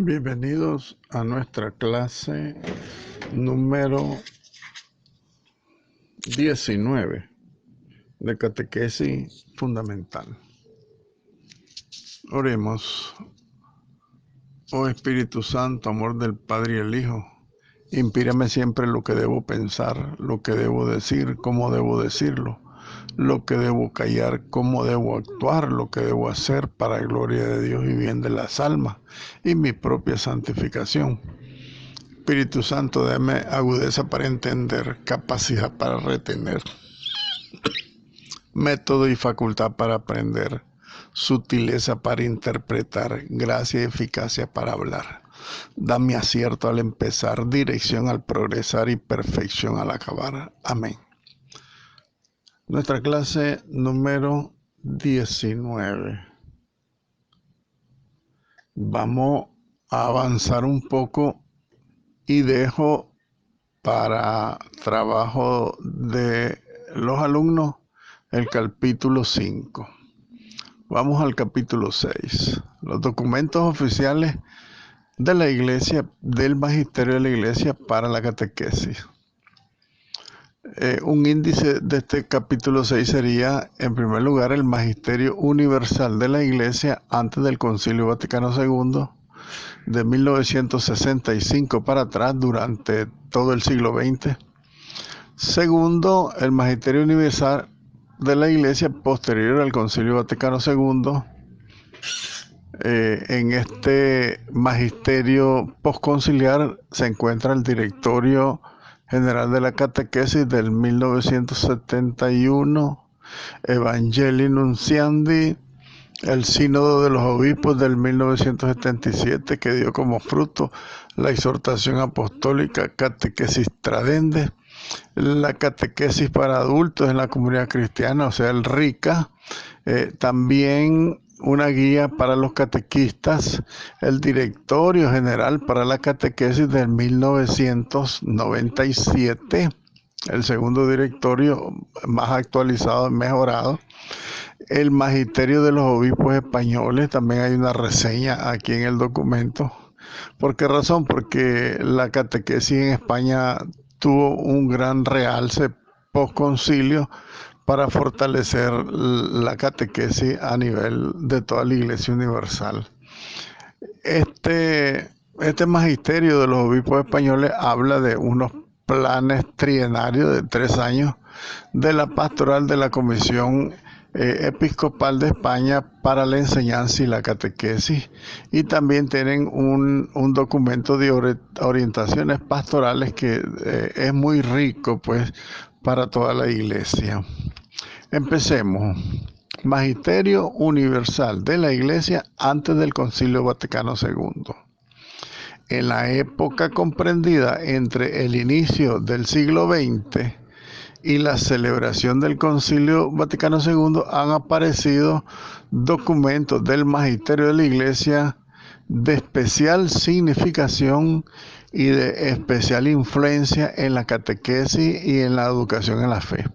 Bienvenidos a nuestra clase número 19 de Catequesis Fundamental. Oremos. Oh Espíritu Santo, amor del Padre y el Hijo, inspírame siempre lo que debo pensar, lo que debo decir, cómo debo decirlo, lo que debo callar, cómo debo actuar, lo que debo hacer para gloria de Dios y bien de las almas y mi propia santificación. Espíritu Santo, dame agudeza para entender, capacidad para retener, método y facultad para aprender, sutileza para interpretar, gracia y eficacia para hablar. Dame acierto al empezar, dirección al progresar y perfección al acabar. Amén. Nuestra clase número 19. Vamos a avanzar un poco y dejo para trabajo de los alumnos el capítulo 5. Vamos al capítulo 6. Los documentos oficiales de la Iglesia, del Magisterio de la Iglesia para la catequesis. Un índice de este capítulo 6 sería, en primer lugar, el Magisterio Universal de la Iglesia antes del Concilio Vaticano II, de 1965 para atrás, durante todo el siglo XX. Segundo, el Magisterio Universal de la Iglesia posterior al Concilio Vaticano II. En este magisterio postconciliar se encuentra el Directorio General de la Catequesis del 1971, Evangelii Nunciandi, el Sínodo de los Obispos del 1977, que dio como fruto la exhortación apostólica Catequesis Tradendes, la catequesis para adultos en la comunidad cristiana, o sea, el RICA, también una guía para los catequistas, el Directorio General para la Catequesis del 1997, el segundo directorio más actualizado y mejorado. El Magisterio de los Obispos Españoles, también hay una reseña aquí en el documento. ¿Por qué razón? Porque la catequesis en España tuvo un gran realce postconcilio para fortalecer la catequesis a nivel de toda la Iglesia Universal. Este magisterio de los obispos españoles habla de unos planes trienarios de 3 años de la pastoral de la Comisión Episcopal de España para la enseñanza y la catequesis, y también tienen un documento de orientaciones pastorales que es muy rico, pues, para toda la Iglesia. Empecemos. Magisterio Universal de la Iglesia antes del Concilio Vaticano II. En la época comprendida entre el inicio del siglo XX y la celebración del Concilio Vaticano II han aparecido documentos del Magisterio de la Iglesia de especial significación y de especial influencia en la catequesis y en la educación en la fe.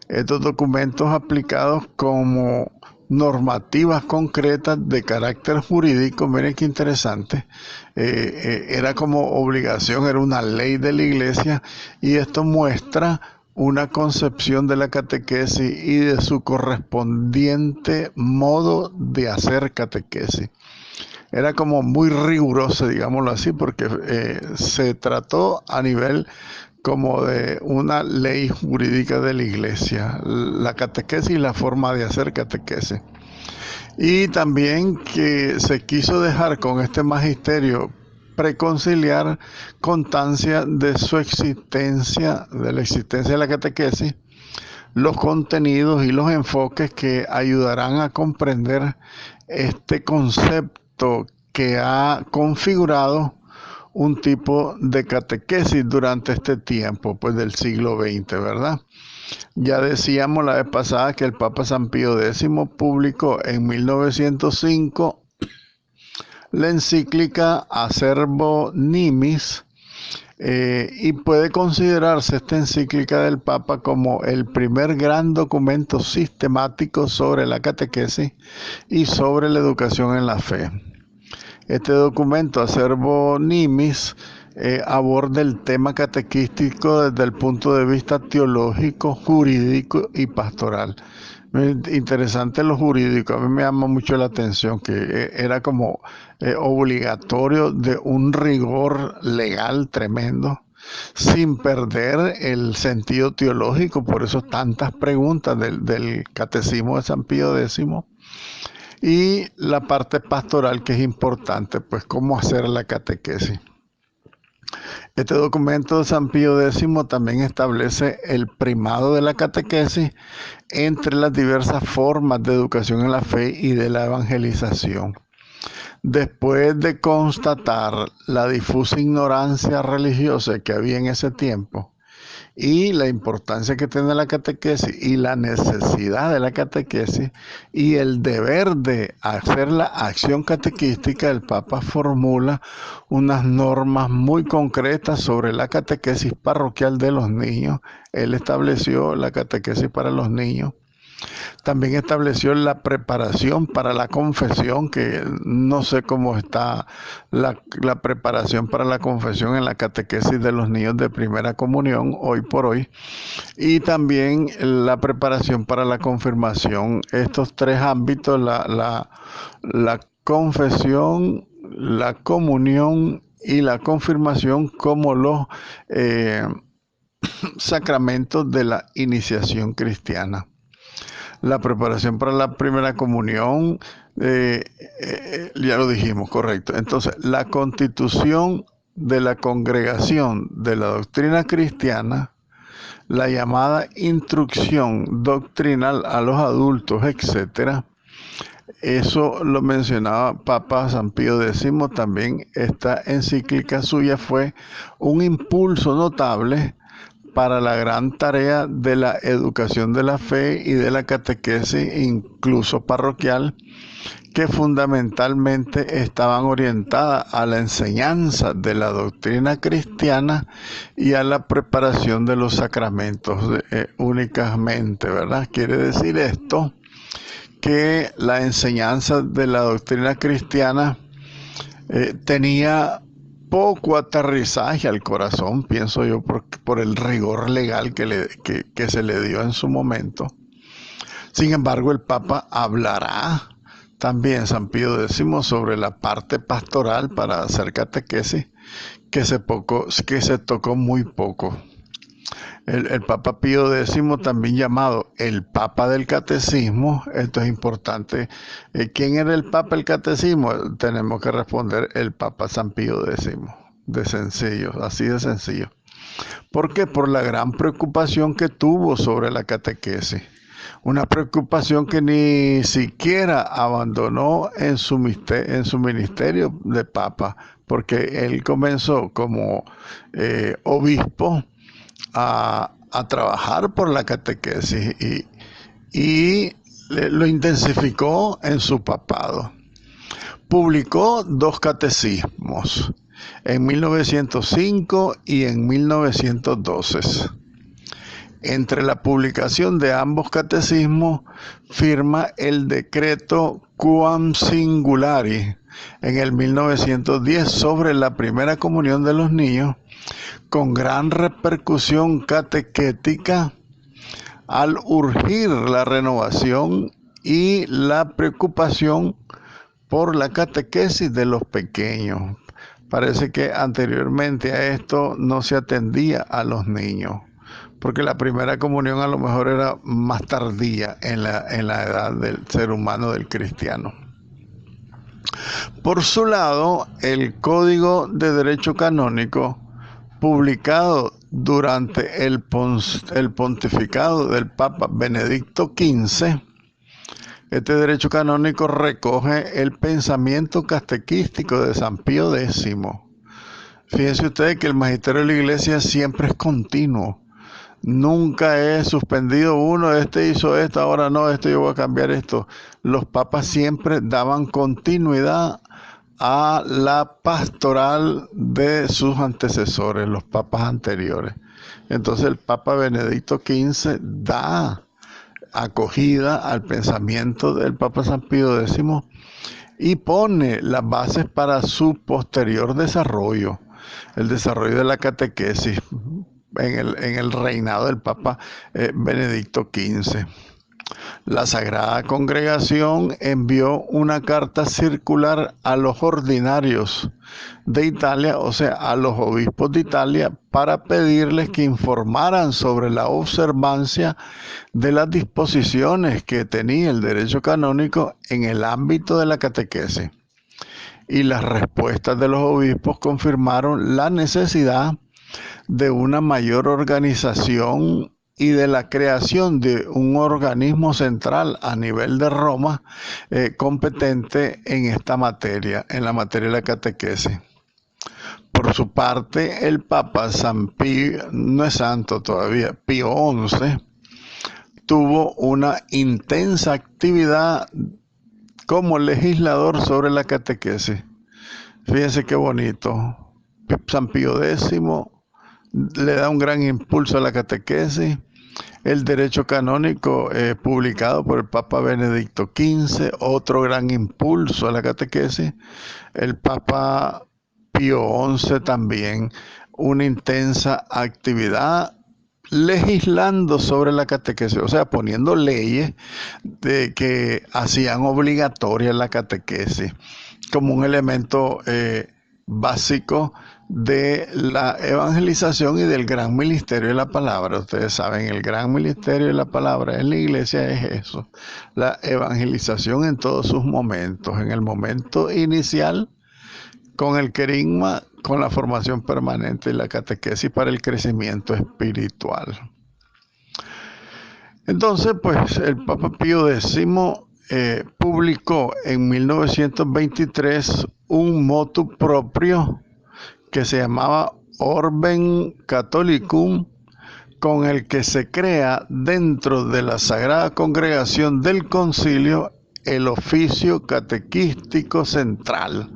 Estos documentos aplicados como normativas concretas de carácter jurídico, miren qué interesante, era como obligación, era una ley de la Iglesia, y esto muestra una concepción de la catequesis y de su correspondiente modo de hacer catequesis. Era como muy riguroso, digámoslo así, porque se trató a nivel como de una ley jurídica de la Iglesia, la catequesis y la forma de hacer catequesis. Y también que se quiso dejar con este magisterio preconciliar constancia de su existencia, de la existencia de la catequesis, los contenidos y los enfoques que ayudarán a comprender este concepto que ha configurado un tipo de catequesis durante este tiempo, pues del siglo XX, ¿verdad? Ya decíamos la vez pasada que el Papa San Pío X publicó en 1905 la encíclica Acervo Nimis, y puede considerarse esta encíclica del Papa como el primer gran documento sistemático sobre la catequesis y sobre la educación en la fe. Este documento, Acervo Nimis, aborda el tema catequístico desde el punto de vista teológico, jurídico y pastoral. Interesante lo jurídico, a mí me llama mucho la atención que era como obligatorio, de un rigor legal tremendo, sin perder el sentido teológico. Por eso tantas preguntas del Catecismo de San Pío X. Y la parte pastoral, que es importante, pues cómo hacer la catequesis. Este documento de San Pío X también establece el primado de la catequesis entre las diversas formas de educación en la fe y de la evangelización. Después de constatar la difusa ignorancia religiosa que había en ese tiempo y la importancia que tiene la catequesis y la necesidad de la catequesis y el deber de hacer la acción catequística, el Papa formula unas normas muy concretas sobre la catequesis parroquial de los niños. Él estableció la catequesis para los niños. También estableció la preparación para la confesión, que no sé cómo está la preparación para la confesión en la catequesis de los niños de primera comunión hoy por hoy. Y también la preparación para la confirmación. Estos tres ámbitos, la confesión, la comunión y la confirmación, como los sacramentos de la iniciación cristiana. La preparación para la primera comunión, ya lo dijimos, correcto. Entonces, la constitución de la congregación de la doctrina cristiana, la llamada instrucción doctrinal a los adultos, etcétera. Eso lo mencionaba Papa San Pío X también. Esta encíclica suya fue un impulso notable para la gran tarea de la educación de la fe y de la catequesis, incluso parroquial, que fundamentalmente estaban orientadas a la enseñanza de la doctrina cristiana y a la preparación de los sacramentos únicamente, ¿verdad? Quiere decir esto que la enseñanza de la doctrina cristiana tenía poco aterrizaje al corazón, pienso yo, por el rigor legal que se le dio en su momento. Sin embargo, el Papa hablará también, San Pío X, sobre la parte pastoral para hacer catequesis, que se tocó muy poco. El Papa Pío X, también llamado el Papa del Catecismo. Esto es importante. ¿Quién era el Papa del Catecismo? Tenemos que responder el Papa San Pío X. De sencillo, así de sencillo. ¿Por qué? Por la gran preocupación que tuvo sobre la catequesis. Una preocupación que ni siquiera abandonó en su ministerio de Papa, porque él comenzó como obispo a trabajar por la catequesis y lo intensificó en su papado. Publicó 2 catecismos, en 1905 y en 1912. Entre la publicación de ambos catecismos firma el decreto Quam Singulari en el 1910 sobre la primera comunión de los niños, con gran repercusión catequética, al urgir la renovación y la preocupación por la catequesis de los pequeños. Parece que anteriormente a esto no se atendía a los niños, porque la primera comunión a lo mejor era más tardía en la edad del ser humano, del cristiano. Por su lado, el Código de Derecho Canónico, publicado durante el pontificado del Papa Benedicto XV, este derecho canónico recoge el pensamiento catequístico de San Pío X. Fíjense ustedes que el magisterio de la Iglesia siempre es continuo. Nunca he suspendido uno, este hizo esto, ahora no, yo voy a cambiar esto. Los papas siempre daban continuidad a la pastoral de sus antecesores, los papas anteriores. Entonces el Papa Benedicto XV da acogida al pensamiento del Papa San Pío X y pone las bases para su posterior desarrollo, el desarrollo de la catequesis en el reinado del Papa Benedicto XV. La Sagrada Congregación envió una carta circular a los ordinarios de Italia, o sea, a los obispos de Italia, para pedirles que informaran sobre la observancia de las disposiciones que tenía el derecho canónico en el ámbito de la catequesis. Y las respuestas de los obispos confirmaron la necesidad de una mayor organización y de la creación de un organismo central a nivel de Roma competente en esta materia, en la materia de la catequesis. Por su parte, el Papa San Pío, no es santo todavía, Pío XI, tuvo una intensa actividad como legislador sobre la catequesis. Fíjense qué bonito. San Pío X le da un gran impulso a la catequesis. El derecho canónico publicado por el Papa Benedicto XV, otro gran impulso a la catequesis. El Papa Pío XI también, una intensa actividad legislando sobre la catequesis, o sea, poniendo leyes de que hacían obligatoria la catequesis como un elemento básico de la evangelización y del gran ministerio de la palabra. Ustedes saben, el gran ministerio de la palabra en la iglesia es eso, la evangelización en todos sus momentos, en el momento inicial, con el querigma, con la formación permanente y la catequesis para el crecimiento espiritual. Entonces, pues, el Papa Pío X publicó en 1923 un motu proprio que se llamaba Orben Catholicum, con el que se crea dentro de la Sagrada Congregación del Concilio el oficio catequístico central,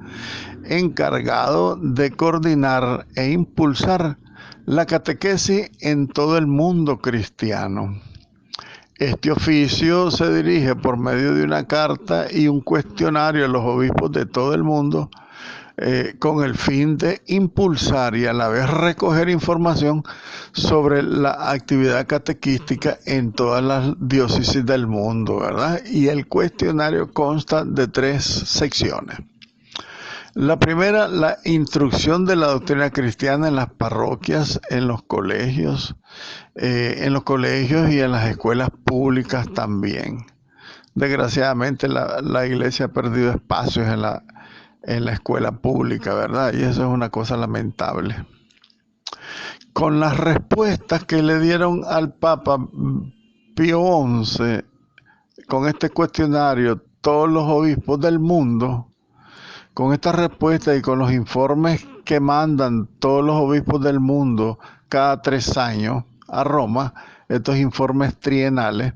encargado de coordinar e impulsar la catequesis en todo el mundo cristiano. Este oficio se dirige por medio de una carta y un cuestionario a los obispos de todo el mundo con el fin de impulsar y a la vez recoger información sobre la actividad catequística en todas las diócesis del mundo, ¿verdad? Y el cuestionario consta de 3 secciones. La primera, la instrucción de la doctrina cristiana en las parroquias, en los colegios y en las escuelas públicas también. Desgraciadamente la iglesia ha perdido espacios en la escuela pública, ¿verdad? Y eso es una cosa lamentable. Con las respuestas que le dieron al Papa Pío XI, con este cuestionario, todos los obispos del mundo, con esta respuesta y con los informes que mandan todos los obispos del mundo cada 3 años a Roma, estos informes trienales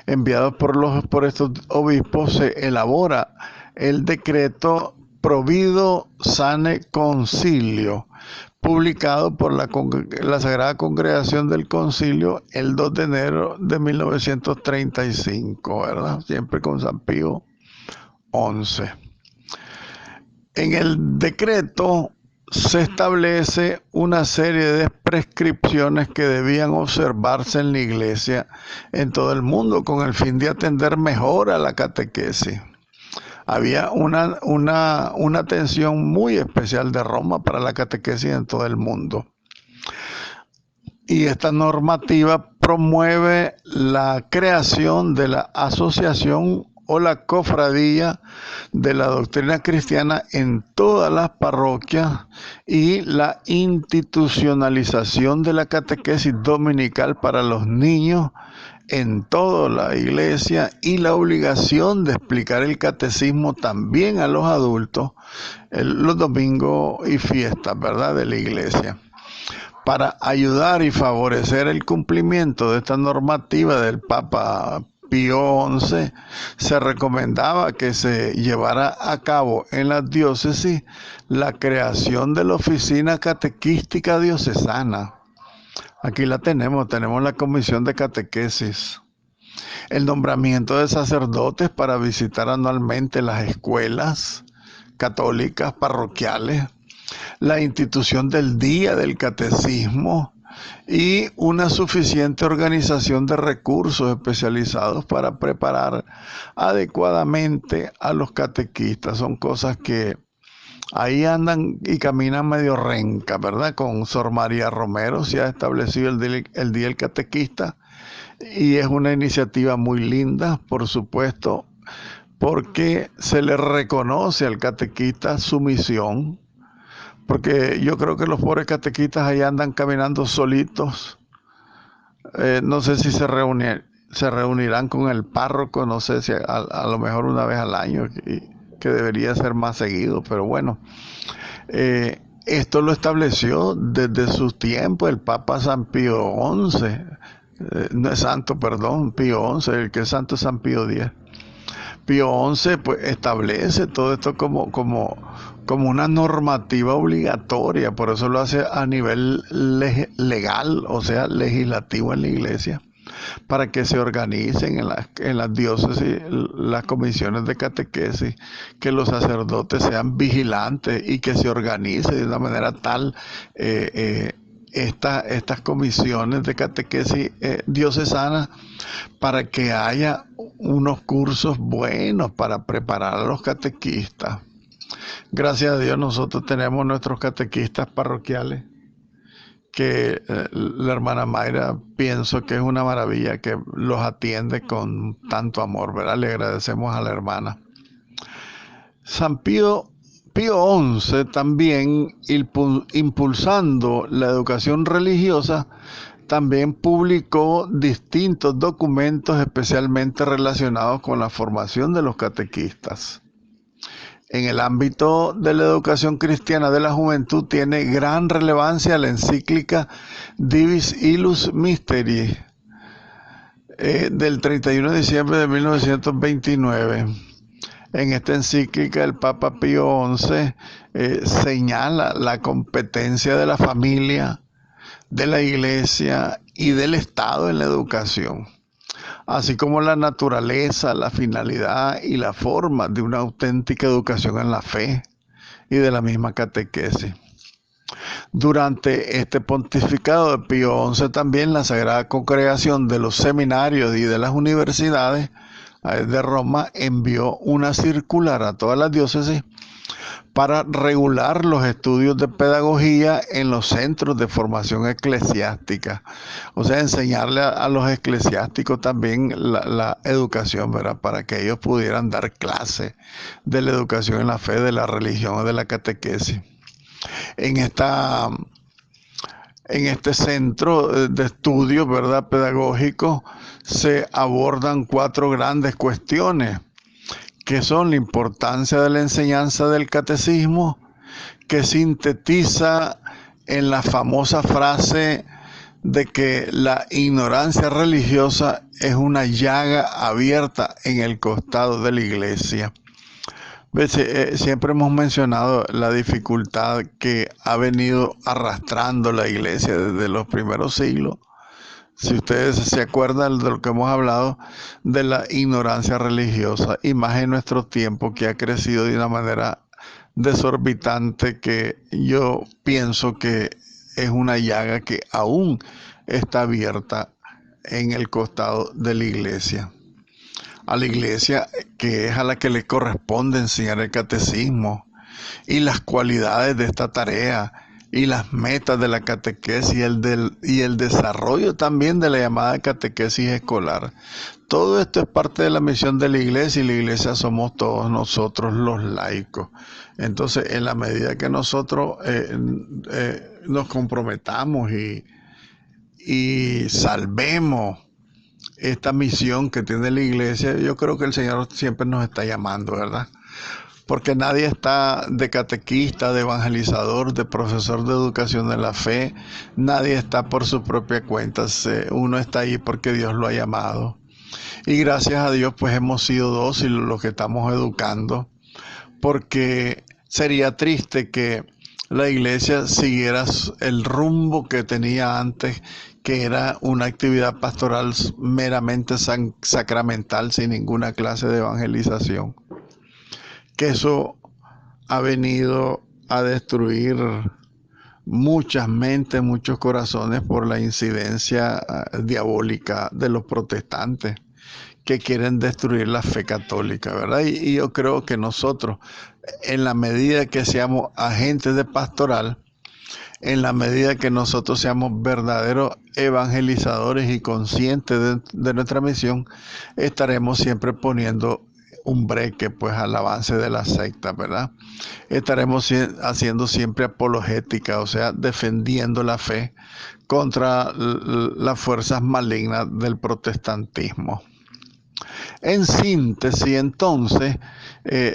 enviados por estos obispos, se elabora el decreto Provido Sane Concilio, publicado por la Sagrada Congregación del Concilio el 2 de enero de 1935, ¿verdad? Siempre con San Pío XI. En el decreto se establece una serie de prescripciones que debían observarse en la iglesia en todo el mundo con el fin de atender mejor a la catequesis. Había una atención muy especial de Roma para la catequesis en todo el mundo. Y esta normativa promueve la creación de la asociación o la cofradía de la doctrina cristiana en todas las parroquias y la institucionalización de la catequesis dominical para los niños en toda la iglesia y la obligación de explicar el catecismo también a los adultos los domingos y fiestas, ¿verdad?, de la iglesia. Para ayudar y favorecer el cumplimiento de esta normativa del Papa Pío XI, se recomendaba que se llevara a cabo en las diócesis la creación de la oficina catequística diocesana. Aquí la tenemos la Comisión de Catequesis. el nombramiento de sacerdotes para visitar anualmente las escuelas católicas parroquiales, la institución del Día del Catecismo y una suficiente organización de recursos especializados para preparar adecuadamente a los catequistas. Son cosas que ahí andan y caminan medio renca, ¿verdad? Con Sor María Romero se ha establecido el Día del Catequista y es una iniciativa muy linda, por supuesto, porque se le reconoce al catequista su misión, porque yo creo que los pobres catequistas ahí andan caminando solitos. No sé si se reunirán con el párroco, no sé si a lo mejor una vez al año, que debería ser más seguido, pero bueno, esto lo estableció desde sus tiempos el Papa San Pío XI, no es santo, perdón, Pío XI, el que es santo es San Pío X. Pío XI pues establece todo esto como una normativa obligatoria, por eso lo hace a nivel legal, o sea, legislativo en la iglesia, para que se organicen en las diócesis las comisiones de catequesis, que los sacerdotes sean vigilantes y que se organice de una manera tal estas comisiones de catequesis diocesana, para que haya unos cursos buenos para preparar a los catequistas. Gracias a Dios nosotros tenemos nuestros catequistas parroquiales, que la hermana Mayra pienso que es una maravilla, que los atiende con tanto amor, ¿verdad? Le agradecemos a la hermana. San Pío XI también, impulsando la educación religiosa, también publicó distintos documentos especialmente relacionados con la formación de los catequistas. En el ámbito de la educación cristiana de la juventud tiene gran relevancia la encíclica Divis Illus Mysterii del 31 de diciembre de 1929. En esta encíclica el Papa Pío XI señala la competencia de la familia, de la Iglesia y del Estado en la educación, así como la naturaleza, la finalidad y la forma de una auténtica educación en la fe y de la misma catequesis. Durante este pontificado de Pío XI también la Sagrada Congregación de los seminarios y de las universidades de Roma envió una circular a todas las diócesis para regular los estudios de pedagogía en los centros de formación eclesiástica. O sea, enseñarle a los eclesiásticos también la educación, ¿verdad? Para que ellos pudieran dar clase de la educación en la fe, de la religión o de la catequesis. En este centro de estudios, ¿verdad?, pedagógicos, se abordan 4 grandes cuestiones, que son la importancia de la enseñanza del catecismo, que sintetiza en la famosa frase de que la ignorancia religiosa es una llaga abierta en el costado de la iglesia. Siempre hemos mencionado la dificultad que ha venido arrastrando la iglesia desde los primeros siglos. Si ustedes se acuerdan de lo que hemos hablado de la ignorancia religiosa, y más en nuestro tiempo, que ha crecido de una manera desorbitante, que yo pienso que es una llaga que aún está abierta en el costado de la iglesia. A la iglesia, que es a la que le corresponde enseñar el catecismo y las cualidades de esta tarea y las metas de la catequesis y el desarrollo también de la llamada catequesis escolar. Todo esto es parte de la misión de la iglesia, y la iglesia somos todos nosotros los laicos. Entonces, en la medida que nosotros nos comprometamos y salvemos esta misión que tiene la iglesia, yo creo que el Señor siempre nos está llamando, ¿verdad? Porque nadie está de catequista, de evangelizador, de profesor de educación de la fe. Nadie está por su propia cuenta. Uno está ahí porque Dios lo ha llamado. Y gracias a Dios pues hemos sido dóciles los que estamos educando, porque sería triste que la iglesia siguiera el rumbo que tenía antes, que era una actividad pastoral meramente sacramental, sin ninguna clase de evangelización, que eso ha venido a destruir muchas mentes, muchos corazones por la incidencia diabólica de los protestantes que quieren destruir la fe católica, ¿verdad? Y yo creo que nosotros, en la medida que seamos agentes de pastoral, en la medida que nosotros seamos verdaderos evangelizadores y conscientes de nuestra misión, estaremos siempre poniendo un breque pues al avance de la secta, ¿verdad? Estaremos haciendo siempre apologética, o sea, defendiendo la fe contra las fuerzas malignas del protestantismo. En síntesis, entonces,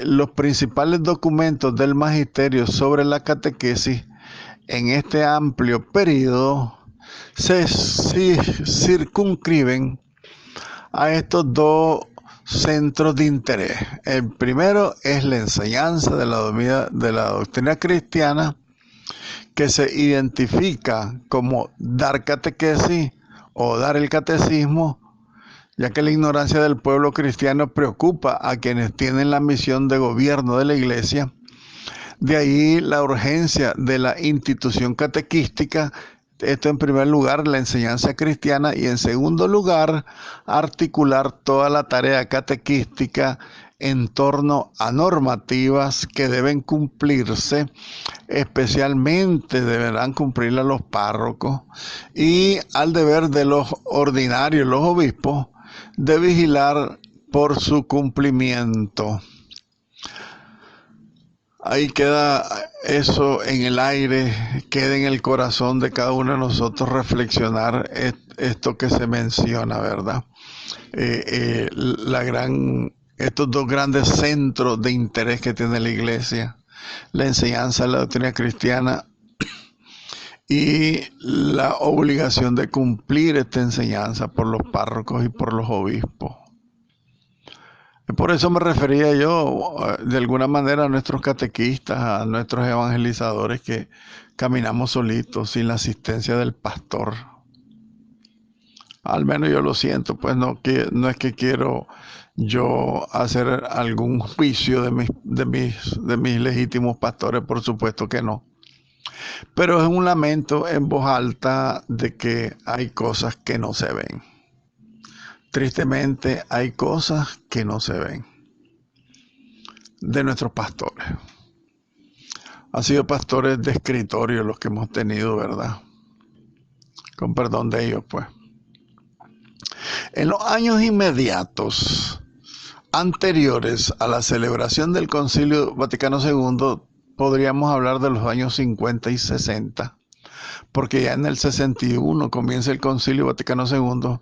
los principales documentos del magisterio sobre la catequesis en este amplio periodo se circunscriben a estos dos centros de interés. El primero es la enseñanza de la doctrina cristiana, que se identifica como dar catequesis o dar el catecismo, ya que la ignorancia del pueblo cristiano preocupa a quienes tienen la misión de gobierno de la Iglesia. De ahí la urgencia de la institución catequística. Esto en primer lugar, la enseñanza cristiana, y en segundo lugar, articular toda la tarea catequística en torno a normativas que deben cumplirse, especialmente deberán cumplirlas los párrocos, y al deber de los ordinarios, los obispos, de vigilar por su cumplimiento. Ahí queda eso en el aire, queda en el corazón de cada uno de nosotros reflexionar esto que se menciona, ¿verdad? Estos dos grandes centros de interés que tiene la Iglesia, la enseñanza de la doctrina cristiana y la obligación de cumplir esta enseñanza por los párrocos y por los obispos. Por eso me refería yo, de alguna manera, a nuestros catequistas, a nuestros evangelizadores que caminamos solitos, sin la asistencia del pastor. Al menos yo lo siento, pues no es que quiero yo hacer algún juicio de mis legítimos pastores, por supuesto que no. Pero es un lamento en voz alta de que hay cosas que no se ven. Tristemente hay cosas que no se ven de nuestros pastores. Han sido pastores de escritorio los que hemos tenido, ¿verdad? Con perdón de ellos, pues. En los años inmediatos anteriores a la celebración del Concilio Vaticano II, podríamos hablar de los años 50 y 60, porque ya en el 61 comienza el Concilio Vaticano II.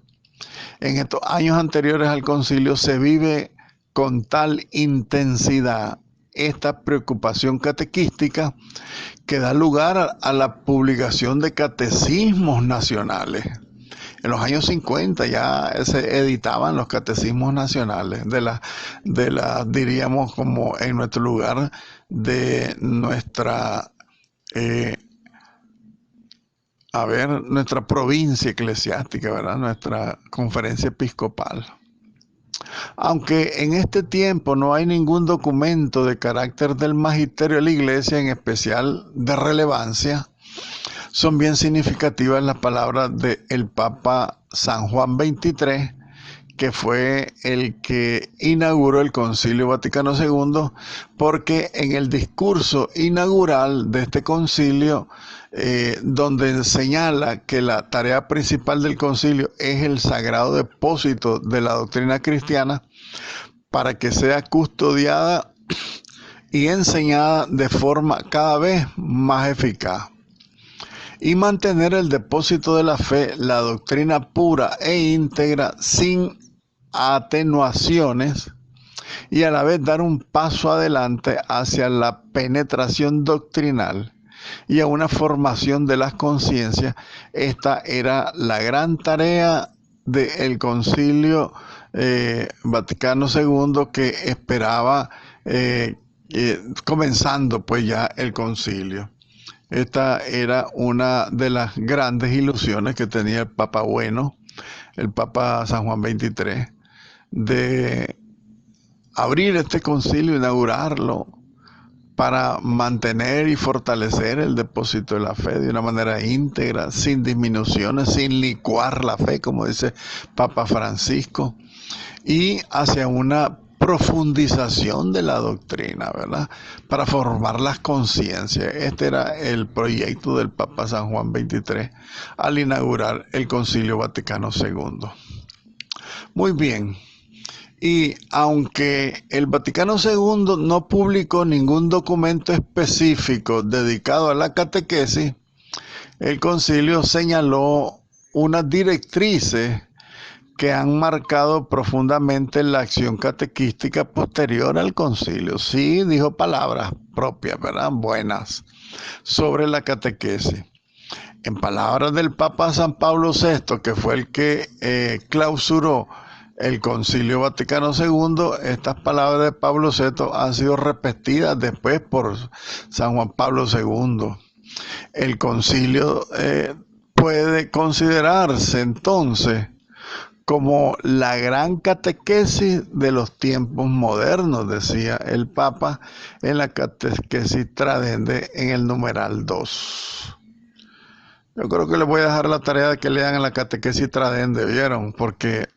En estos años anteriores al concilio se vive con tal intensidad esta preocupación catequística que da lugar a la publicación de catecismos nacionales. En los años 50 ya se editaban los catecismos nacionales diríamos como en nuestro lugar, de nuestra nuestra provincia eclesiástica, ¿verdad? Nuestra conferencia episcopal. Aunque en este tiempo no hay ningún documento de carácter del magisterio de la Iglesia, en especial de relevancia, son bien significativas las palabras del Papa San Juan XXIII, que fue el que inauguró el Concilio Vaticano II, porque en el discurso inaugural de este concilio, donde señala que la tarea principal del concilio es el sagrado depósito de la doctrina cristiana, para que sea custodiada y enseñada de forma cada vez más eficaz, y mantener el depósito de la fe, la doctrina pura e íntegra, sin atenuaciones, y a la vez dar un paso adelante hacia la penetración doctrinal y a una formación de las conciencias. Esta era la gran tarea del Concilio Vaticano II, que esperaba comenzando pues ya el concilio. Esta era una de las grandes ilusiones que tenía el Papa Bueno, el Papa San Juan XXIII, de abrir este concilio, inaugurarlo, para mantener y fortalecer el depósito de la fe de una manera íntegra, sin disminuciones, sin licuar la fe, como dice Papa Francisco, y hacia una profundización de la doctrina, ¿verdad? Para formar las conciencias. Este era el proyecto del Papa San Juan XXIII al inaugurar el Concilio Vaticano II. Muy bien. Y aunque el Vaticano II no publicó ningún documento específico dedicado a la catequesis, el concilio señaló unas directrices que han marcado profundamente la acción catequística posterior al concilio. Sí, dijo palabras propias, ¿verdad? Buenas, sobre la catequesis. En palabras del Papa San Pablo VI, que fue el que clausuró el Concilio Vaticano II, estas palabras de Pablo VI han sido repetidas después por San Juan Pablo II. El concilio puede considerarse entonces como la gran catequesis de los tiempos modernos, decía el Papa en la catequesis Tradende en el numeral 2. Yo creo que les voy a dejar la tarea de que lean la catequesis Tradende, ¿oyeron? Porque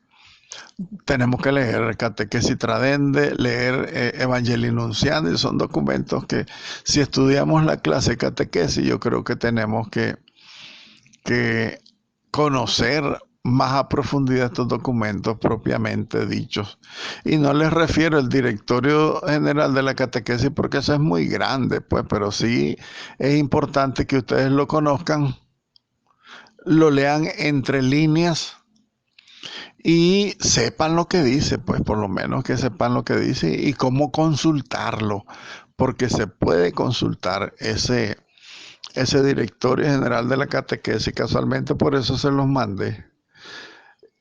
tenemos que leer Catequesis Tradende, leer Evangelii Nunciandi, son documentos que si estudiamos la clase de catequesis, yo creo que tenemos que conocer más a profundidad estos documentos propiamente dichos. Y no les refiero al Directorio General de la Catequesis porque eso es muy grande, pues, pero sí es importante que ustedes lo conozcan, lo lean entre líneas y sepan lo que dice, pues por lo menos que sepan lo que dice y cómo consultarlo, porque se puede consultar ese Directorio General de la Catequesis, casualmente por eso se los mandé.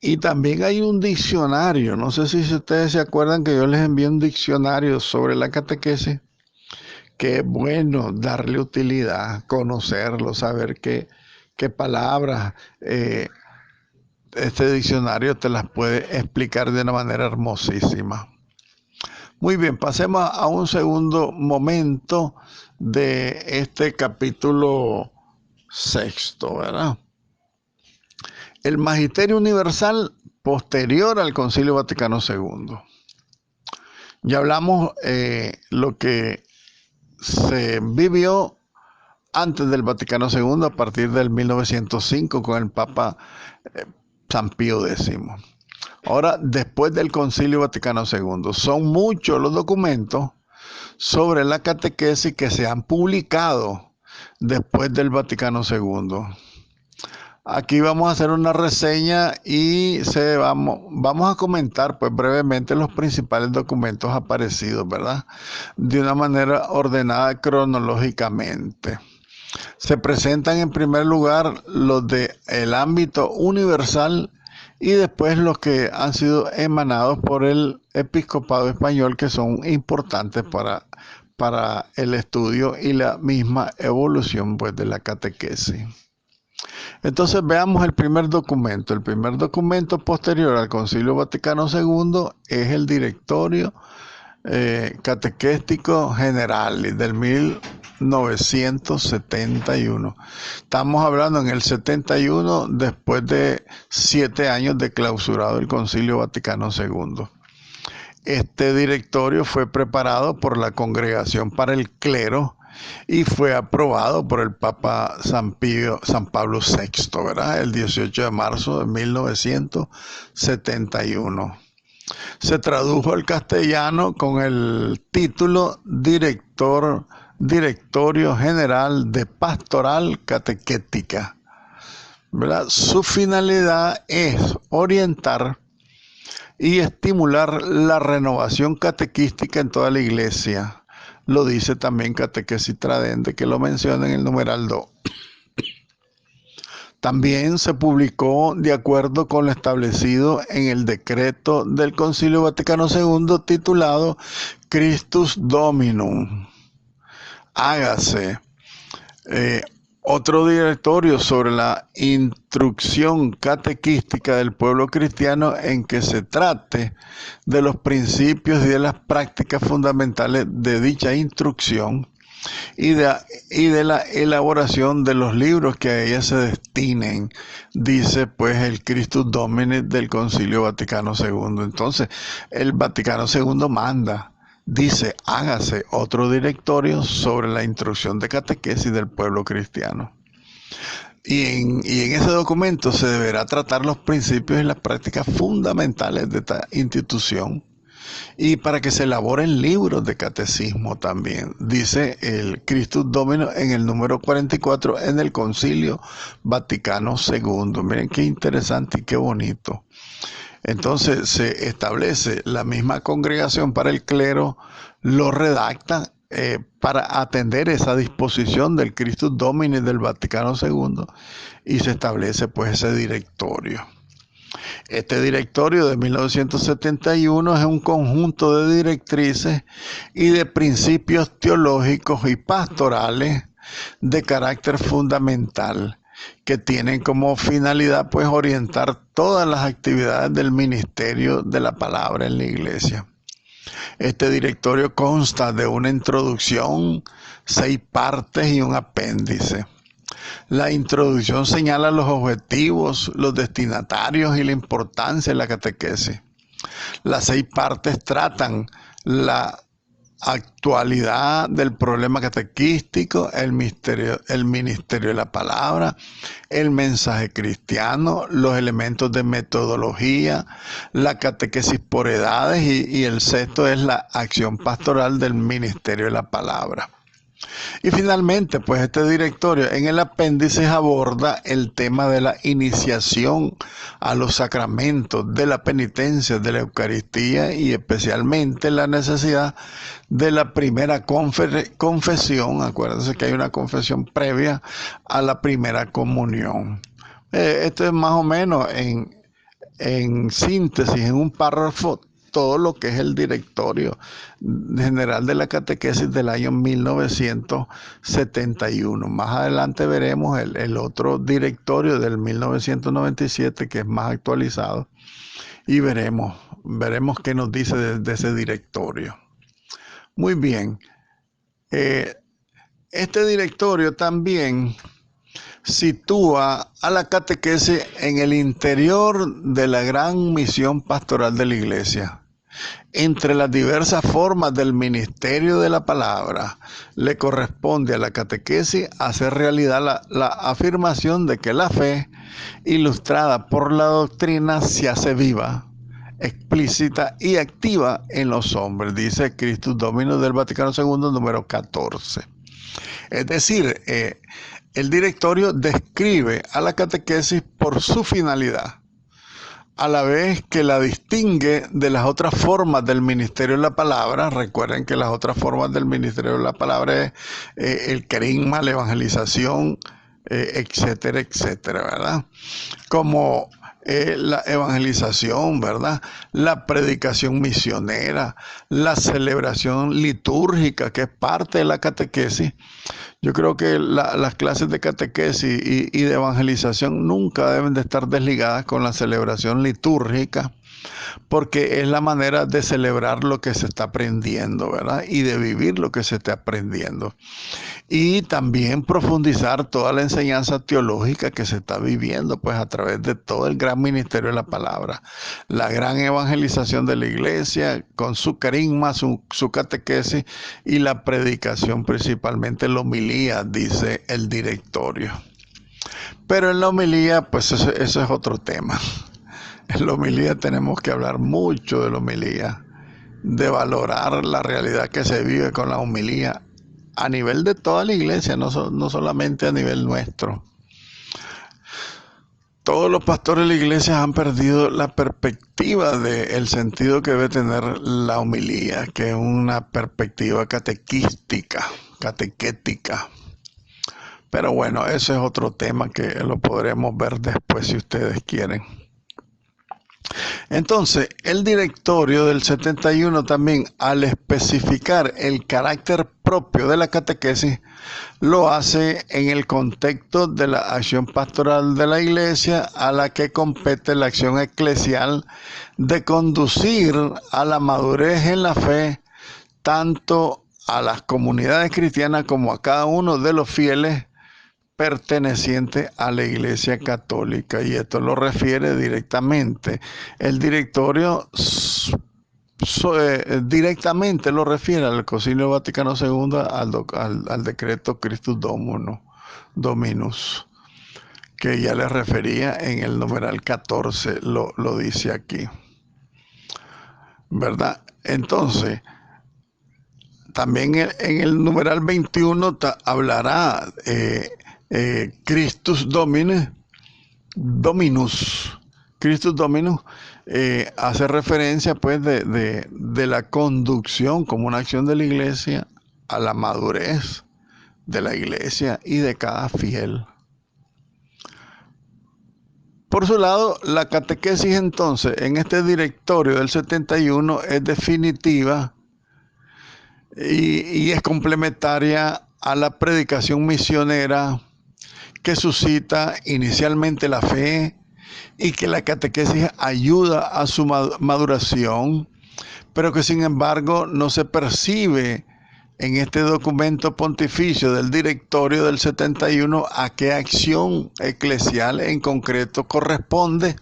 Y también hay un diccionario, no sé si ustedes se acuerdan que yo les envié un diccionario sobre la catequesis, que es bueno darle utilidad, conocerlo, saber qué palabras, este diccionario te las puede explicar de una manera hermosísima. Muy bien, pasemos a un segundo momento de este capítulo 6, ¿verdad? El Magisterio Universal posterior al Concilio Vaticano II. Ya hablamos lo que se vivió antes del Vaticano II, a partir del 1905, con el Papa San Pío X. Ahora, después del Concilio Vaticano II, son muchos los documentos sobre la catequesis que se han publicado después del Vaticano II. Aquí vamos a hacer una reseña y vamos a comentar pues brevemente los principales documentos aparecidos, ¿verdad? De una manera ordenada cronológicamente. Se presentan en primer lugar los del ámbito universal y después los que han sido emanados por el episcopado español, que son importantes para el estudio y la misma evolución pues de la catequesis. Entonces veamos el primer documento. El primer documento posterior al Concilio Vaticano II es el Directorio Catequéstico General del 1971. Estamos hablando en el 71, después de 7 años de clausurado el Concilio Vaticano II. Este directorio fue preparado por la Congregación para el Clero y fue aprobado por el Papa San Pablo VI, ¿verdad? El 18 de marzo de 1971. Se tradujo al castellano con el título Directorio General de Pastoral Catequética, ¿verdad? Su finalidad es orientar y estimular la renovación catequística en toda la iglesia. Lo dice también Catequesis Tradende, que lo menciona en el numeral 2. También se publicó de acuerdo con lo establecido en el decreto del Concilio Vaticano II titulado Christus Dominum. Hágase Eh, Otro directorio sobre la instrucción catequística del pueblo cristiano en que se trate de los principios y de las prácticas fundamentales de dicha instrucción y de la elaboración de los libros que a ella se destinen, dice pues el Christus Domini del Concilio Vaticano II. Entonces, el Vaticano II manda, dice, hágase otro directorio sobre la instrucción de catequesis del pueblo cristiano. Y en ese documento se deberá tratar los principios y las prácticas fundamentales de esta institución, y para que se elaboren libros de catecismo también, dice el Christus Domino en el número 44 en el Concilio Vaticano II. Miren qué interesante y qué bonito. Entonces se establece la misma congregación para el clero, lo redacta para atender esa disposición del Christus Domini del Vaticano II, y se establece pues ese directorio. Este directorio de 1971 es un conjunto de directrices y de principios teológicos y pastorales de carácter fundamental, que tienen como finalidad pues orientar todas las actividades del ministerio de la palabra en la iglesia. Este directorio consta de una introducción, 6 partes y un apéndice. La introducción señala los objetivos, los destinatarios y la importancia de la catequesis. Las 6 partes tratan la actualidad del problema catequístico, el ministerio de la palabra, el mensaje cristiano, los elementos de metodología, la catequesis por edades y el sexto es la acción pastoral del ministerio de la palabra. Y finalmente, pues este directorio en el apéndice aborda el tema de la iniciación a los sacramentos, de la penitencia, de la Eucaristía y especialmente la necesidad de la primera confesión. Acuérdense que hay una confesión previa a la primera comunión. Esto es más o menos en síntesis, en un párrafo, todo lo que es el directorio general de la catequesis del año 1971. Más adelante veremos el otro directorio del 1997, que es más actualizado, y veremos qué nos dice de ese directorio. Muy bien. Este directorio también sitúa a la catequesis en el interior de la gran misión pastoral de la iglesia. Entre las diversas formas del ministerio de la palabra, le corresponde a la catequesis hacer realidad la afirmación de que la fe, ilustrada por la doctrina, se hace viva, explícita y activa en los hombres, dice Christus Domino del Vaticano II, número 14. Es decir, el directorio describe a la catequesis por su finalidad, a la vez que la distingue de las otras formas del ministerio de la palabra. Recuerden que las otras formas del ministerio de la palabra es el querigma, la evangelización, etcétera, etcétera, ¿verdad? Como la evangelización, ¿verdad? La predicación misionera, la celebración litúrgica, que es parte de la catequesis. Yo creo que las clases de catequesis y de evangelización nunca deben de estar desligadas con la celebración litúrgica, porque es la manera de celebrar lo que se está aprendiendo, ¿verdad? Y de vivir lo que se está aprendiendo. Y también profundizar toda la enseñanza teológica que se está viviendo, pues a través de todo el gran ministerio de la palabra. La gran evangelización de la iglesia, con su carisma, su catequesis y la predicación, principalmente la homilía, dice el directorio. Pero en la homilía, pues eso es otro tema. En la homilía tenemos que hablar mucho de la homilía, de valorar la realidad que se vive con la homilía a nivel de toda la iglesia, no solamente a nivel nuestro. Todos los pastores de la iglesia han perdido la perspectiva del sentido que debe tener la homilía, que es una perspectiva catequética. Pero bueno, ese es otro tema que lo podremos ver después si ustedes quieren. Entonces, el directorio del 71 también, al especificar el carácter propio de la catequesis, lo hace en el contexto de la acción pastoral de la Iglesia, a la que compete la acción eclesial de conducir a la madurez en la fe, tanto a las comunidades cristianas como a cada uno de los fieles perteneciente a la Iglesia Católica, y esto lo refiere directamente. El directorio directamente lo refiere al Concilio Vaticano II, al decreto Christus Dominus, que ya les refería en el numeral 14, lo dice aquí, ¿verdad? Entonces, también en el numeral 21 hablará Christus Dominus. Christus Dominus hace referencia pues de la conducción como una acción de la Iglesia a la madurez de la Iglesia y de cada fiel. Por su lado, la catequesis entonces en este directorio del 71 es definitiva y es complementaria a la predicación misionera, que suscita inicialmente la fe y que la catequesis ayuda a su maduración, pero que sin embargo no se percibe en este documento pontificio del directorio del 71 a qué acción eclesial en concreto corresponde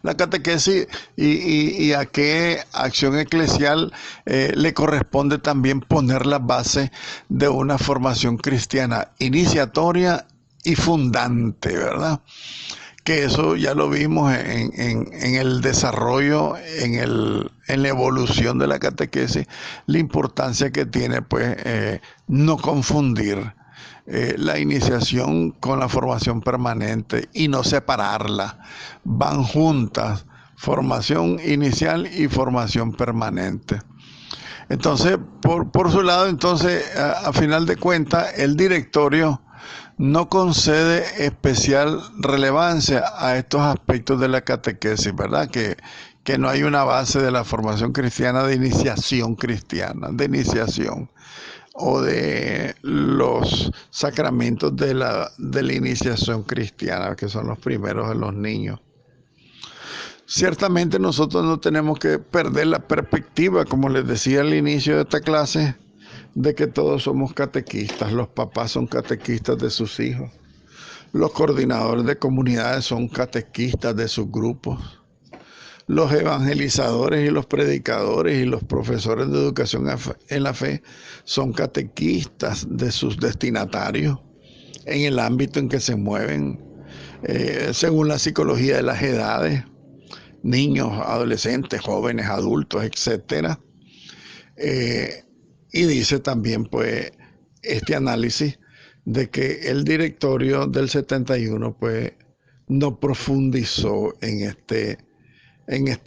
la catequesis y a qué acción eclesial le corresponde también poner la base de una formación cristiana iniciatoria y fundante, ¿verdad? Que eso ya lo vimos en el desarrollo, en la evolución de la catequesis, la importancia que tiene pues no confundir la iniciación con la formación permanente y no separarla. Van juntas, formación inicial y formación permanente. Entonces, por su lado, entonces, a final de cuentas, el directorio no concede especial relevancia a estos aspectos de la catequesis, ¿verdad? Que no hay una base de la formación cristiana de iniciación cristiana, de iniciación, o de los sacramentos de la iniciación cristiana, que son los primeros de los niños. Ciertamente nosotros no tenemos que perder la perspectiva, como les decía al inicio de esta clase, de que todos somos catequistas. Los papás son catequistas de sus hijos. Los coordinadores de comunidades son catequistas de sus grupos. Los evangelizadores y los predicadores y los profesores de educación en la fe son catequistas de sus destinatarios en el ámbito en que se mueven, según la psicología de las edades, niños, adolescentes, jóvenes, adultos, etc. Y dice también pues este análisis de que el directorio del 71 pues no profundizó en este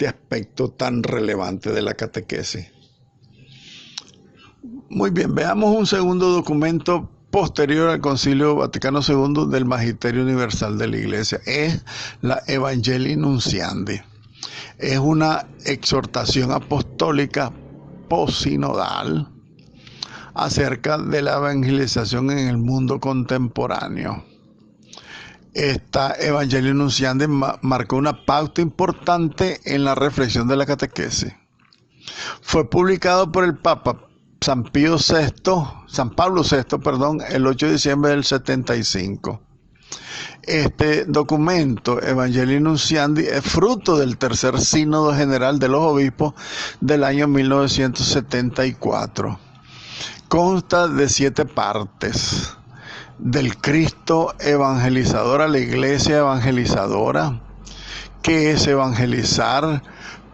aspecto tan relevante de la catequesis. Muy bien, veamos un segundo documento posterior al Concilio Vaticano II del Magisterio Universal de la Iglesia. Es la Evangelii Nunciandi. Es una exhortación apostólica posinodal acerca de la evangelización en el mundo contemporáneo. Esta Evangelii Nunciandi marcó una pauta importante en la reflexión de la catequesis. Fue publicado por el Papa San Pablo VI, el 8 de diciembre del 75. Este documento, Evangelii Nunciandi, es fruto del tercer sínodo general de los obispos del año 1974. Consta de 7 partes: del Cristo evangelizador a la Iglesia evangelizadora, qué es evangelizar,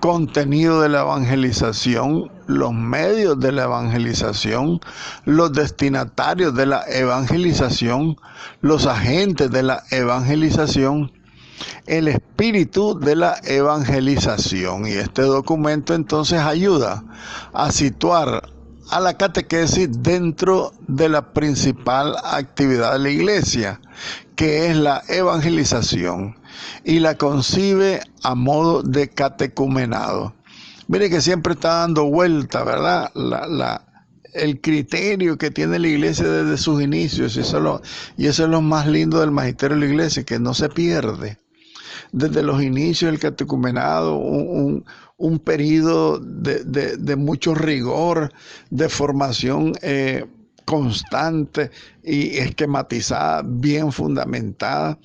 contenido de la evangelización, los medios de la evangelización, los destinatarios de la evangelización, los agentes de la evangelización, el espíritu de la evangelización. Y este documento entonces ayuda a situar a la catequesis dentro de la principal actividad de la Iglesia, que es la evangelización. y la concibe a modo de catecumenado. Mire que siempre está dando vuelta, ¿verdad? El criterio que tiene la iglesia desde sus inicios, y eso es lo más lindo del magisterio de la iglesia, que no se pierde. Desde los inicios del catecumenado, un periodo de mucho rigor, de formación constante y esquematizada, bien fundamentada,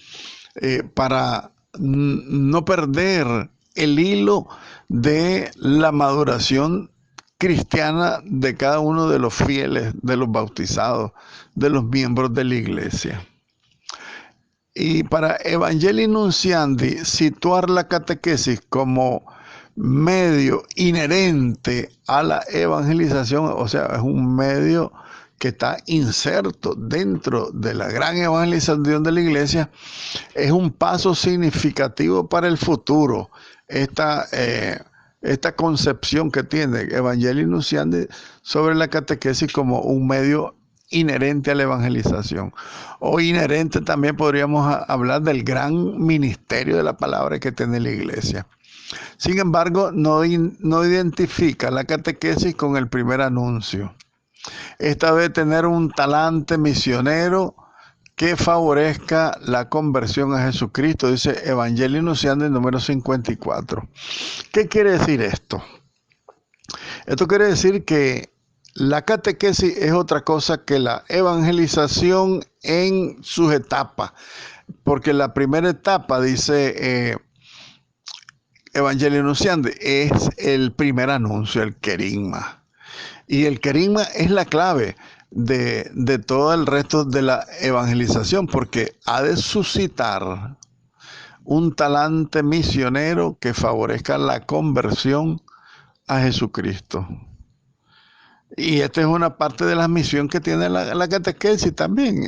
para no perder el hilo de la maduración cristiana de cada uno de los fieles, de los bautizados, de los miembros de la iglesia. Y para Evangelii Nunciandi, situar la catequesis como medio inherente a la evangelización, o sea, es un medio que está inserto dentro de la gran evangelización de la iglesia, es un paso significativo para el futuro. Esta concepción que tiene Evangelii Nunciandi sobre la catequesis como un medio inherente a la evangelización, o inherente también podríamos hablar del gran ministerio de la palabra que tiene la iglesia. Sin embargo, no identifica la catequesis con el primer anuncio. Esta debe tener un talante misionero que favorezca la conversión a Jesucristo, dice Evangelii Nunciandi número 54. ¿Qué quiere decir esto? Esto quiere decir que la catequesis es otra cosa que la evangelización en sus etapas, porque la primera etapa, dice Evangelii Nunciandi, es el primer anuncio, el querigma. Y el querigma es la clave de todo el resto de la evangelización, porque ha de suscitar un talante misionero que favorezca la conversión a Jesucristo. Y esta es una parte de la misión que tiene la catequesis también,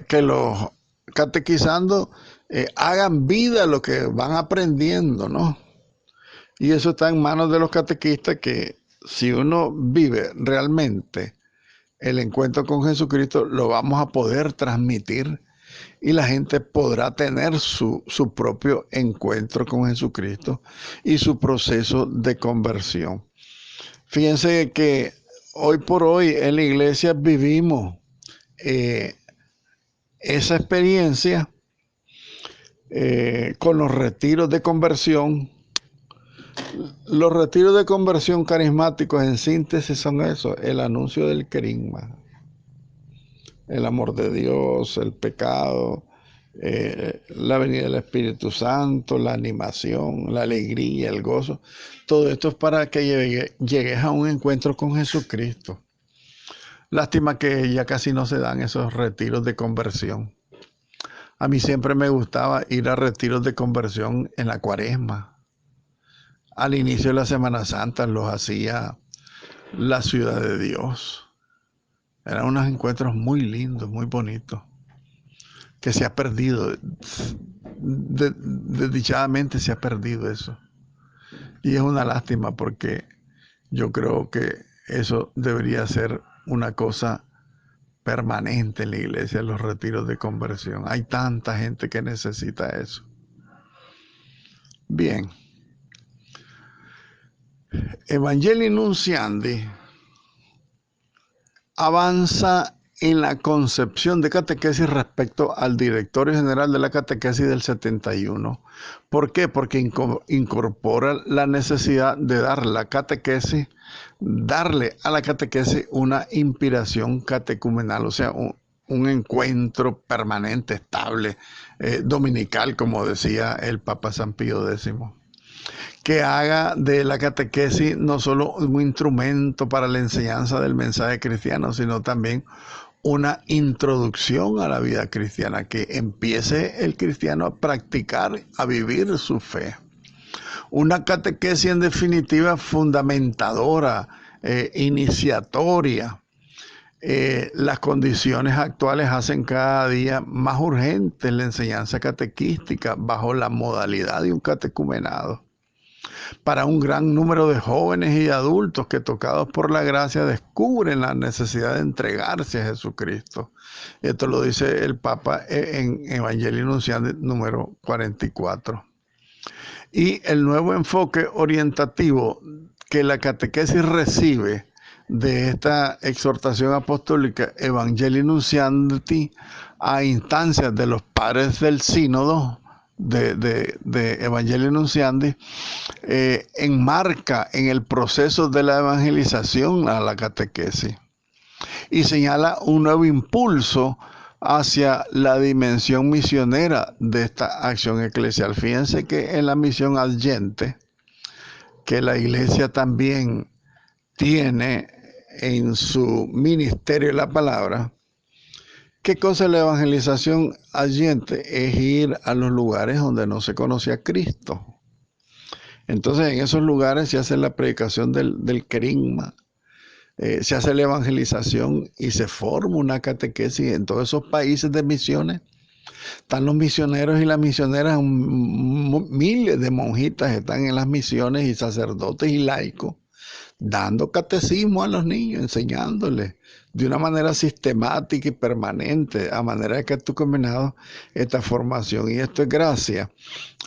que los catequizando hagan vida lo que van aprendiendo, ¿no? Y eso está en manos de los catequistas, que si uno vive realmente el encuentro con Jesucristo, lo vamos a poder transmitir y la gente podrá tener su propio encuentro con Jesucristo y su proceso de conversión. Fíjense que hoy por hoy en la iglesia vivimos esa experiencia con los retiros de conversión. Los retiros de conversión carismáticos en síntesis son eso: el anuncio del querigma, el amor de Dios, el pecado, la venida del Espíritu Santo, la animación, la alegría, el gozo. Todo esto es para que llegues a un encuentro con Jesucristo. Lástima que ya casi no se dan esos retiros de conversión. A mí siempre me gustaba ir a retiros de conversión en la Cuaresma. Al inicio de la Semana Santa los hacía la Ciudad de Dios. Eran unos encuentros muy lindos, muy bonitos, que se ha perdido. Desdichadamente se ha perdido eso. Y es una lástima, porque yo creo que eso debería ser una cosa permanente en la iglesia, los retiros de conversión. Hay tanta gente que necesita eso. Bien. Evangelii Nunciandi avanza en la concepción de catequesis respecto al directorio general de la catequesis del 71. ¿Por qué? Porque incorpora la necesidad de darle a la catequesis una inspiración catecumenal, o sea, un encuentro permanente, estable, dominical, como decía el Papa San Pío X. Que haga de la catequesis no solo un instrumento para la enseñanza del mensaje cristiano, sino también una introducción a la vida cristiana, que empiece el cristiano a practicar, a vivir su fe. Una catequesis en definitiva fundamentadora, iniciatoria. Las condiciones actuales hacen cada día más urgente la enseñanza catequística bajo la modalidad de un catecumenado. para un gran número de jóvenes y adultos que, tocados por la gracia, descubren la necesidad de entregarse a Jesucristo. Esto lo dice el Papa en Evangelii Nuntiandi número 44. Y el nuevo enfoque orientativo que la catequesis recibe de esta exhortación apostólica Evangelii Nuntiandi a instancias de los padres del sínodo de Evangelii Nuntiandi, enmarca en el proceso de la evangelización a la catequesis y señala un nuevo impulso hacia la dimensión misionera de esta acción eclesial. Fíjense que en la misión adyente, que la Iglesia también tiene en su ministerio de la palabra, ¿qué cosa es la evangelización adyente? Es ir a los lugares donde no se conocía a Cristo. Entonces en esos lugares se hace la predicación del querigma, se hace la evangelización y se forma una catequesis en todos esos países de misiones. Están los misioneros y las misioneras, miles de monjitas están en las misiones y sacerdotes y laicos, dando catecismo a los niños, enseñándoles de una manera sistemática y permanente, a manera que tú combinado esta formación. Y esto es gracias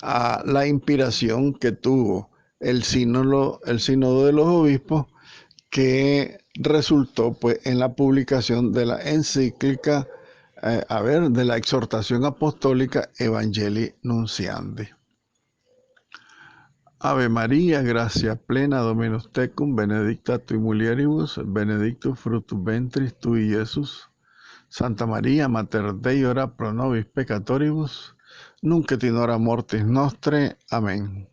a la inspiración que tuvo el sínodo de los obispos, que resultó pues en la publicación de la encíclica, de la exhortación apostólica Evangelii Nuntiandi. Ave María, gracia plena, Dominus tecum, benedicta tui mulieribus, benedictus fructus ventris tui, Iesus. Santa María, Mater Dei, ora pro nobis peccatoribus, nunc et in hora mortis nostre. Amén.